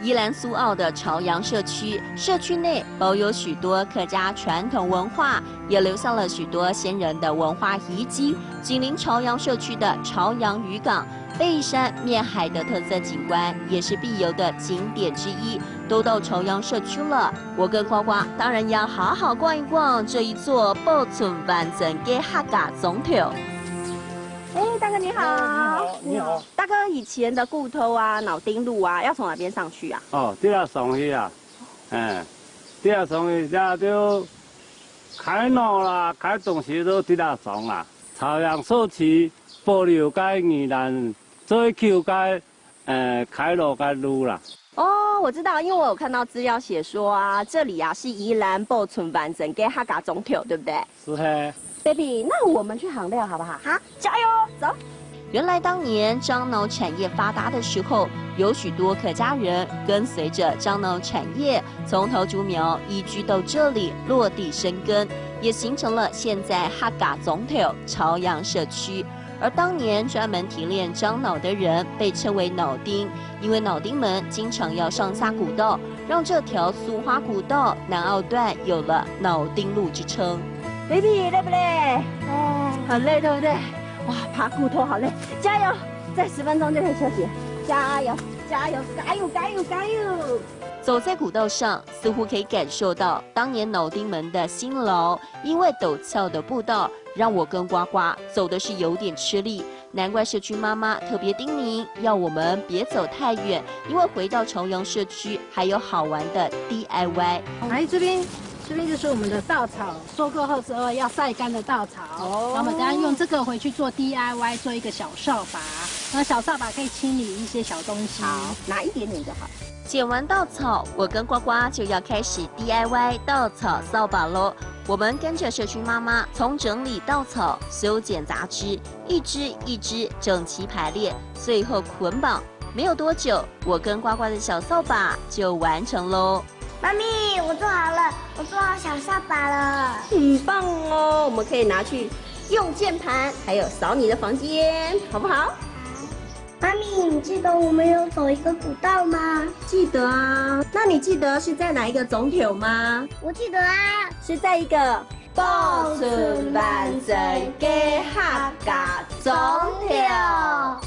宜兰苏澳的朝阳社区，社区内保有许多客家传统文化，也留下了许多先人的文化遗迹。紧邻朝阳社区的朝阳渔港，背山面海的特色景观，也是必游的景点之一。都到朝阳社区了，我跟呱呱当然要好好逛一逛这一座保存完整的客家总条。哎，大哥你好。你好。大哥，以前的骨头啊、脑丁路啊，要从哪边上去啊？哦，这要上去啊，这要上去，这就开路啦，开东西都这要上啦。朝阳社区保留该宜兰最旧该开路该路啦。哦，我知道，因为我有看到资料写说啊，这里啊是宜兰保存完整的客家总条，对不对？是嘿。baby， 那我们去行料好不好？好，加油，走。原来当年樟脑产业发达的时候，有许多客家人跟随着樟脑产业从桃竹苗移居到这里落地生根，也形成了现在客家总条朝阳社区。而当年专门提炼樟脑的人被称为脑丁，因为脑丁们经常要上下古道，让这条苏花古道南澳段有了脑丁路之称。baby， 累不累？很累，对不对？哇，爬骨头好累，加油！再10分钟就可以休息，加油，加油，加油，加油，加油！走在古道上，似乎可以感受到当年脑丁们的辛劳。因为陡峭的步道，让我跟呱呱走的是有点吃力。难怪社区妈妈特别叮咛，要我们别走太远，因为回到朝阳社区还有好玩的 DIY。来这边就是我们的稻草，收割后之后要晒干的稻草。哦。然后我们等下用这个回去做 DIY， 做一个小扫把。那小扫把可以清理一些小东西。好，拿一点点就好。捡完稻草，我跟呱呱就要开始 DIY 稻草扫把喽。我们跟着社区妈妈从整理稻草、修剪杂枝，一支一支整齐排列，最后捆绑。没有多久，我跟呱呱的小扫把就完成喽。妈咪，我做好了，我做好小扫把了，很棒哦！我们可以拿去用键盘，还有扫你的房间，好不好？妈咪，你记得我们有走一个古道吗？记得啊。那你记得是在哪一个总条吗？我记得啊，是在一个保存完整的客家总条。